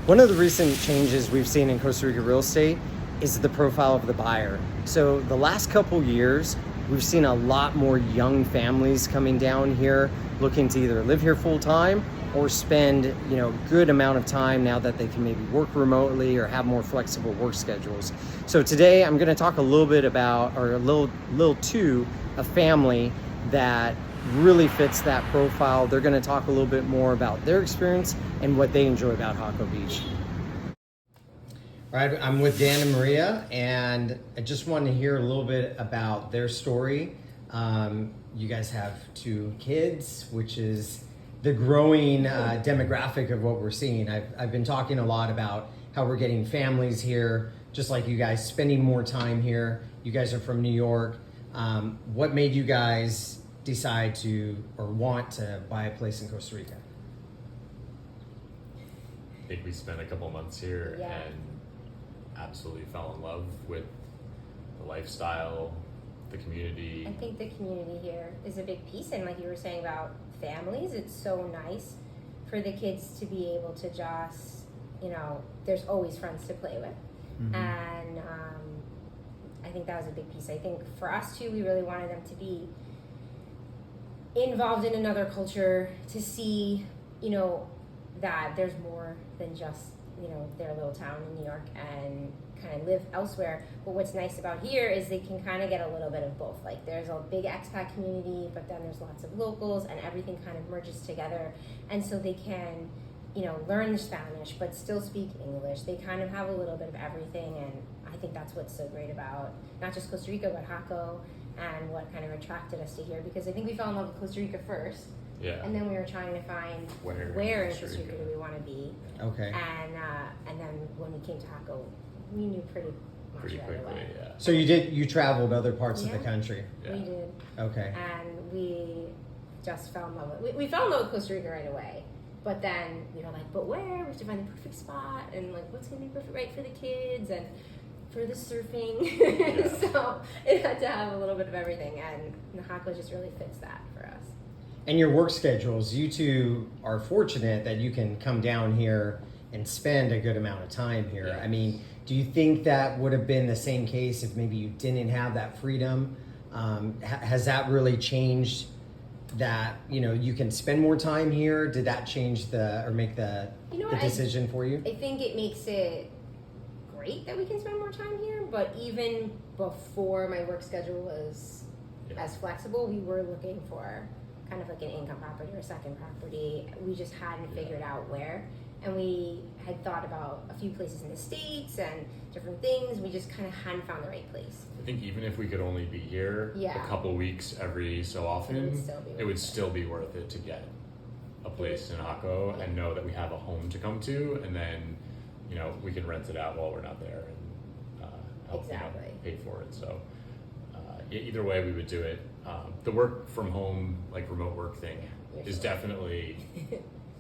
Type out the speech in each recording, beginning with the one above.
One of the recent changes we've seen in Costa Rica real estate is the profile of the buyer. So the last couple years, we've seen a lot more young families coming down here looking to either live here full time or spend, good amount of time now that they can maybe work remotely or have more flexible work schedules. So today I'm going to talk a little bit about, or a little to a family that really fits that profile. They're going to talk a little bit more about their experience and what they enjoy about Jaco Beach. All right, I'm with Dan and Maria, and I just wanted to hear a little bit about their story. You guys have 2 kids, which is the growing demographic of what we're seeing. I've been talking a lot about how we're getting families here, just like you guys, spending more time here. You guys are from New York. What made you guys decide to or want to buy a place in Costa Rica? I think we spent a couple months here Yeah. and absolutely fell in love with the lifestyle, the community. I think the community here is a big piece, and like you were saying about families, it's so nice for the kids to be able to just, there's always friends to play with. Mm-hmm. And I think that was a big piece. I think for us too, we really wanted them to be involved in another culture, to see, that there's more than just, their little town in New York and kind of live elsewhere. But what's nice about here is they can kind of get a little bit of both. Like there's a big expat community, but then there's lots of locals, and everything kind of merges together. And so they can, learn Spanish, but still speak English. They kind of have a little bit of everything. And I think that's what's so great about not just Costa Rica, but Jaco, and what kind of attracted us to here. Because I think we fell in love with Costa Rica first. Yeah. And then we were trying to find where in Costa Rica do we want to be. Okay. And then when we came to Jaco, we knew pretty much right quickly, away. yeah. So you traveled other parts of the Yeah. country. Yeah. We did. Okay. And we just fell in love with we fell in love with Costa Rica right away. But then we were like, but where? We have to find the perfect spot, and like what's gonna be perfect right for the kids and for the surfing. Yeah. So it had to have a little bit of everything, and Jaco just really fits that for us. And your work schedules, you two are fortunate that you can come down here and spend a good amount of time here. Yeah. I mean, do you think that would have been the same case if maybe you didn't have that freedom? Has that really changed that, you can spend more time here? Did that change make the decision for you? I think it makes it great that we can spend more time here, but even before my work schedule was as flexible, we were looking for kind of like an income property or a second property. We just hadn't figured out where, and we had thought about a few places in the States and different things. We just kind of hadn't found the right place. I think even if we could only be here a couple weeks every so often, it would still be worth it to get a place in Jaco and know that we have a home to come to, and then we can rent it out while we're not there and help pay for it. So either way, we would do it. The work from home, like remote work thing, is definitely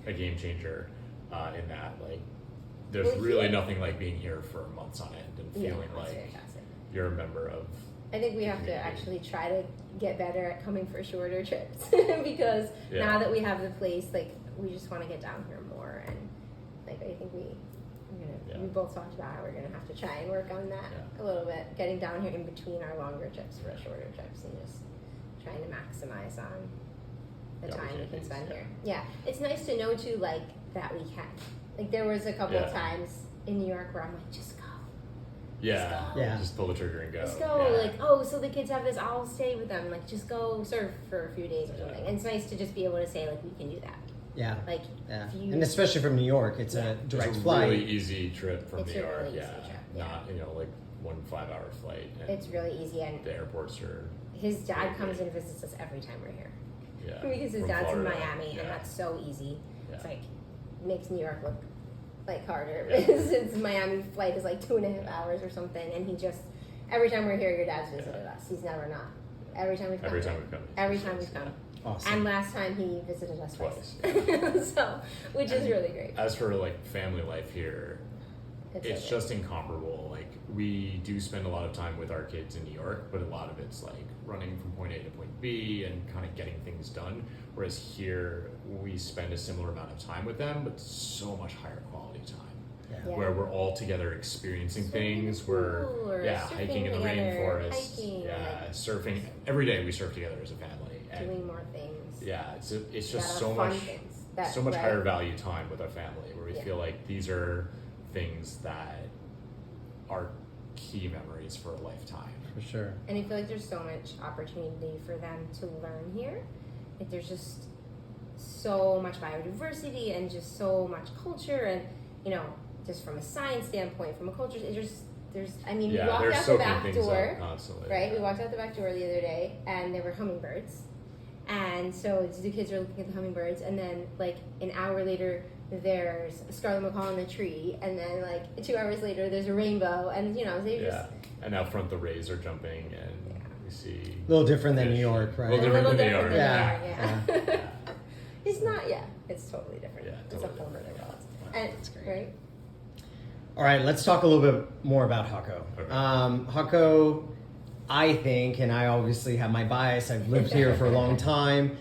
a game changer in that. Like, there's really nothing like being here for months on end and feeling like fantastic. You're a member of. I think we have to actually try to get better at coming for shorter trips because now that we have the place, like we just want to get down here more, and like I think we both talked about how we're gonna have to try and work on that a little bit, getting down here in between our longer trips for shorter trips, and just trying to maximize on the time we can spend here. Yeah, it's nice to know too, like that we can. Like there was a couple of times in New York where I'm like, just go. Just pull the trigger and go. Just go, like, so the kids have this, I'll stay with them. Like, just go surf for a few days or something. And it's nice to just be able to say, like, we can do that. Yeah. Like, and especially from New York, it's a direct flight. Really easy trip from New York. Really easy trip. Not like 1 5-hour flight. And it's really easy, and the airports are. His dad comes and visits us every time we're here. Yeah. Because his dad's in Miami, and that's so easy. Yeah. It's like makes New York look like harder. His Miami flight is like 2.5 hours or something, and he just every time we're here, your dad's visited us. He's never not. Every time we've come. Every time we've come. Awesome. And last time he visited us twice. Yeah. So, which is really great. As for like family life here, it's just incomparable. Like we do spend a lot of time with our kids in New York, but a lot of it's like running from point A to point B and kind of getting things done. Whereas here, we spend a similar amount of time with them, but so much higher quality time. where we're all together experiencing things. We're hiking in the rainforest, surfing. Every day we surf together as a family, and doing more things. Yeah, it's just so much higher value time with our family, where we feel like these are things that are key memories for a lifetime. For sure. And I feel like there's so much opportunity for them to learn here. Like there's just so much biodiversity and just so much culture, and just from a science standpoint, from a culture, we walked out the back door, right? We walked out the back door the other day, and there were hummingbirds, and so the kids are looking at the hummingbirds, and then like an hour later, there's a scarlet macaw in the tree, and then like 2 hours later, there's a rainbow, and they just. And out front, the rays are jumping, and we see a little different than New York, right? A little different than New York. Yeah. It's not. Yeah, it's totally different. Yeah, it's a whole other world. And that's great. Right. All right, let's talk a little bit more about Jaco. Okay. Jaco, I think, and I obviously have my bias. I've lived here for a long time.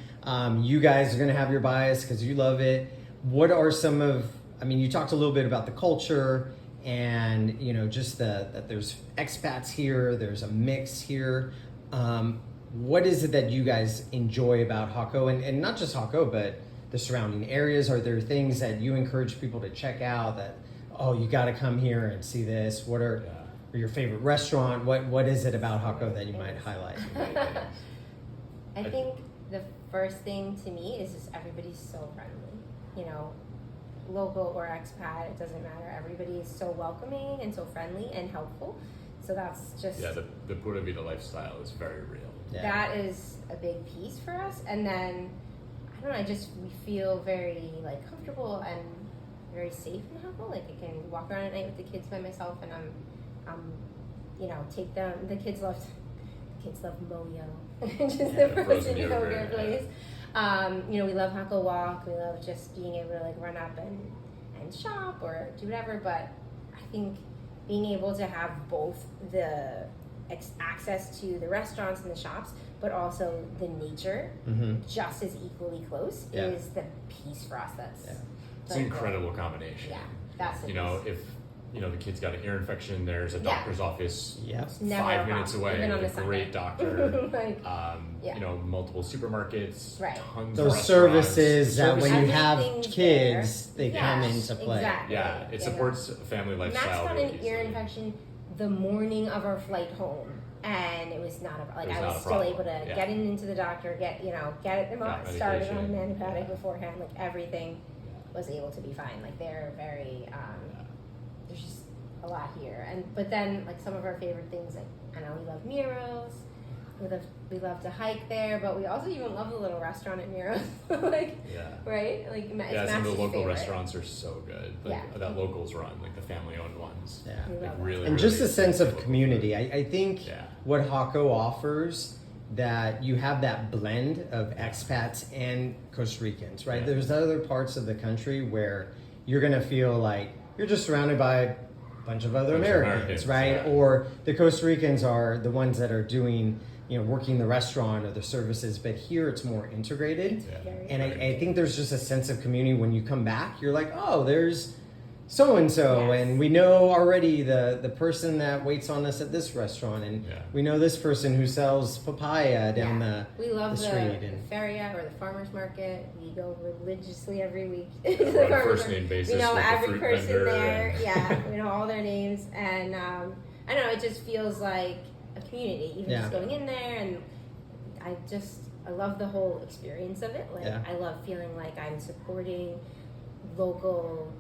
You guys are going to have your bias because you love it. What are some of? You talked a little bit about the culture, and just that there's expats here. There's a mix here. What is it that you guys enjoy about Jaco, and not just Jaco, but the surrounding areas? Are there things that you encourage people to check out that, you got to come here and see this? What are your favorite restaurant? What is it about Jaco that you might highlight? I think the first thing to me is just everybody's so friendly. Local or expat, it doesn't matter. Everybody is so welcoming and so friendly and helpful. So that's just the Pura Vida lifestyle is very real. Yeah. That is a big piece for us. And then I don't know, we feel very comfortable and very safe in Jaco. Like I can walk around at night with the kids by myself, and I'm take them. The kids love Moyo, just the frozen yogurt place. We love Jaco Walk. We love just being able to run up and shop or do whatever. But I think being able to have both the access to the restaurants and the shops, but also the nature just as equally close is the piece for us. It's an incredible combination. Yeah, that's if the kid's got an ear infection, there's a doctor's office 5 minutes away with a great doctor. Multiple supermarkets, tons of those services that when you have kids, they come into play. Exactly. Yeah, it supports a family lifestyle. Max got an ear infection the morning of our flight home, and it was not I was still able to get into the doctor, get them started on an antibiotic beforehand. Everything was able to be fine. They're very there's just a lot here, but then some of our favorite things, I know we love Miro's. We love to hike there, but we also even love the little restaurant at Miro's. Right? Some of the local restaurants are so good. That locals run, the family-owned ones. Yeah, really. And just a sense of community. I think what Jaco offers, that you have that blend of expats and Costa Ricans, right? There's other parts of the country where you're going to feel like you're just surrounded by a bunch of other Americans, right? Yeah. Or the Costa Ricans are the ones that are doing, working the restaurant or the services, but here it's more integrated. And I think there's just a sense of community when you come back. You're like, there's so-and-so, and we know already the person that waits on us at this restaurant, and we know this person who sells papaya down the street. We love the feria or the farmer's market. We go religiously every week. On a first-name basis. We know with every the fruit person vendor there. We know all their names, and I don't know, it just feels like a community, even just going in there, and I love the whole experience of it. I love feeling like I'm supporting local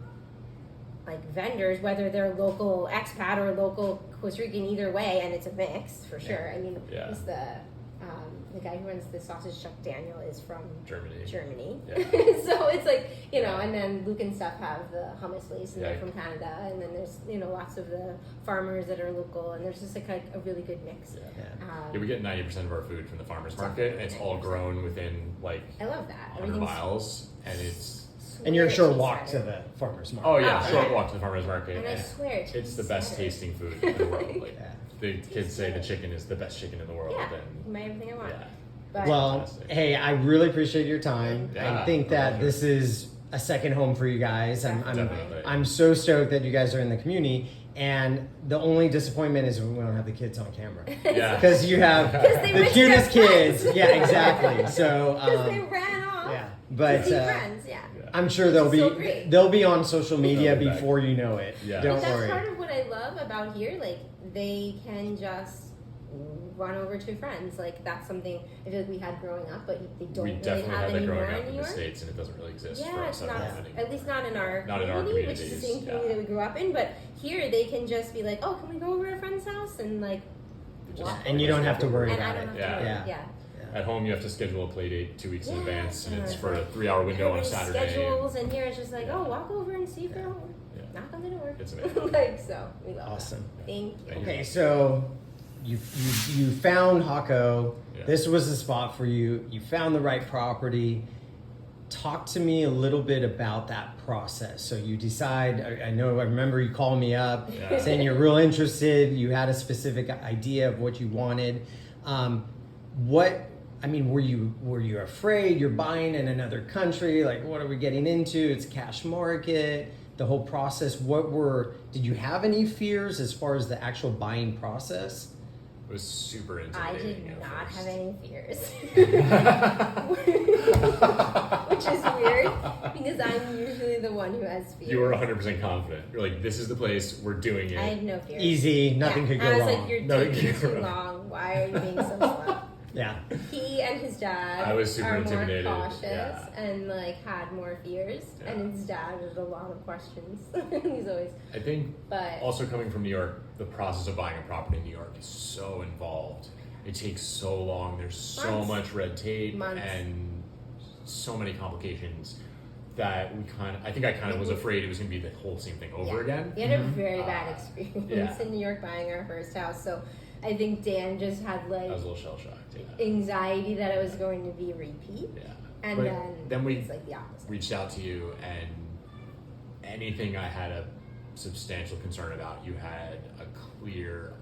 vendors, whether they're local expat or local Costa Rican, either way, and it's a mix for sure. It's the guy who runs the sausage Chuck Daniel is from Germany. So it's and then Luke and Steph have the hummus place, and they're from Canada, and then there's lots of the farmers that are local, and there's just a really good mix. We get 90% of our food from the farmers market, and it's all grown within I love that 100 miles, and it's. And you're a short walk to the farmer's market. Oh yeah, short walk to the farmer's market. And I swear it's the best tasting food in the world. The kids say the chicken is the best chicken in the world. And everything I want. Well, hey, I really appreciate your time. I think that this is a second home for you guys. Definitely. I'm so stoked that you guys are in the community. And the only disappointment is we don't have the kids on camera. Yeah. Because you have the cutest kids. Yeah, exactly. So Because they ran off. yeah, but to see friends. Yeah. I'm sure they'll be on social media They'll be before you know it. Yeah. Don't But that's worry. part of what I love about here. Like, they can just run over to friends. Like, that's something I feel like we had growing up, but they don't We really definitely have had that anymore growing up in in New the York. States, and it doesn't really exist for Yeah, us it's not, anymore. at least not in our community, which is the same community that we grew up in. But here, they can just be like, "Oh, can we go over to a friend's house?" And like, walk And you don't have to worry and I about don't it. have to worry. Yeah. Yeah. At home, you have to schedule a play date 2 weeks in Yeah. advance, and it's Yeah. for a 3-hour window on a Everybody's Saturday. Schedules, and here it's just like, Yeah. "Oh, walk over and see if they're home. Yeah. Knock on the door." It's amazing. Like, so we love Awesome. that. Thank you. Thank you. Okay, so you found Jaco. Yeah. This was the spot for you. You found the right property. Talk to me a little bit about that process. So you decide. I remember you called me up Yeah. saying you're real interested. You had a specific idea of what you wanted. Were you afraid you're buying in another country? Like, what are we getting into? It's cash market. The whole process. Did you have any fears as far as the actual buying process? It was super I intimidating. did at not first. have any fears. Which is weird because I'm usually the one who has fears. You were 100% confident. You're like, this is the place, we're doing it. I had no fears. Easy. Nothing could go I was wrong. like, you're Nothing taking could go too wrong. long. Why are you being so slow? Yeah. He and his dad I was super are intimidated, more cautious yeah. and like had more fears. Yeah. And his dad had a lot of questions. He's always, I think but also coming from New York, the process of buying a property in New York is so involved. It takes so long. There's so Months. much red tape Months. and so many complications that I think I kind of was afraid it was going to be the whole same thing over again. We had a very bad experience yeah. in New York buying our first house. So I think Dan just had like I was a little shell shocked. Yeah. anxiety that it was going to be a repeat. Yeah. And But then we it's like the opposite. reached out to you, and anything I had a substantial concern about, you had a clear,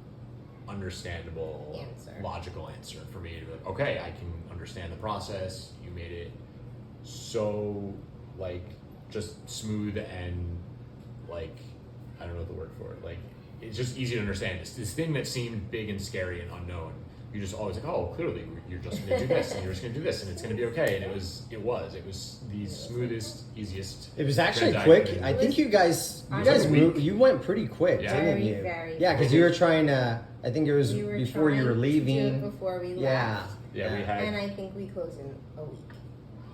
understandable, Answer. logical answer for me to be like, okay, I can understand the process. You made it so like just smooth and like I don't know the word for it. Like it's just easy to understand. It's this thing that seemed big and scary and unknown. You just always like, oh, clearly you're just gonna do this and you're just gonna do this and it's gonna be okay. And it was the smoothest, easiest. It was actually transaction. quick. I think you guys was a week. you went pretty quick, Yeah. didn't Very, you? very Yeah, because quick. you were trying to. I think it was We were before you were trying to do it leaving. before we Yeah. left. Yeah, we had And I think we closed in a week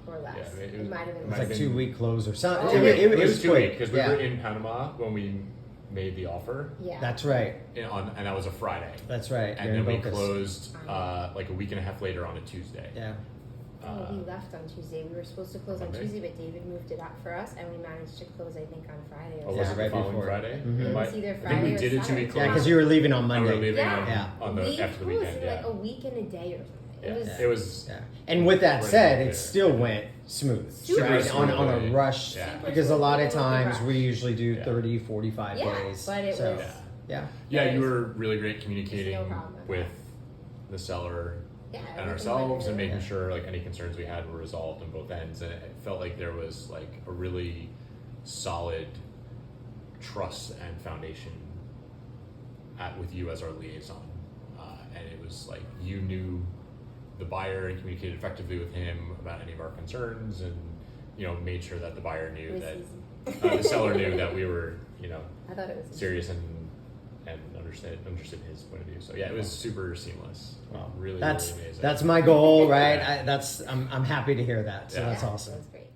or less. Yeah, it it was- might have been It was might like have less. been- 2-week close or something. Oh, it was was 2 quick weeks because we yeah. were in Panama when we made the offer, Yeah. That's right. and that was a Friday. That's right. And You're in then we Bocas. closed like a week and a half later on a Tuesday. Yeah. Oh, we left on Tuesday. We were supposed to close on Monday? Tuesday, but David moved it up for us, and we managed to close, I think, on Friday. Oh, Or was Yeah, it Saturday. right the following before. Friday? Mhm. It Might- was either I think Friday we or did it 2 Saturday. weeks Yeah, later. because you were leaving on We Monday. were leaving Yeah. on the We after the closed weekend. in Yeah. like a week and a day or something. Yeah. It was It was Yeah. And with that Right said, there. it still went smooth. Super right? smooth. On a rush. Yeah. Super Because a lot of smooth, no times rush. we usually do Yeah. 30, 45 Yeah, days. but it So, was- yeah. Yeah, you were really great communicating no problem. with the seller Yeah, and everything ourselves went and really making well. sure like any concerns we had were resolved on both ends, and it felt like there was like a really solid trust and foundation with you as our liaison, and it was like you knew the buyer and communicated effectively with him about any of our concerns, and made sure that the buyer It knew was that easy. the seller knew that we were I thought it was easy. serious and understood his point of view. So yeah, it was super seamless. Well, Really, that's really amazing. that's my goal, right? I'm happy to hear that. So Yeah. that's Yeah, awesome. That's great.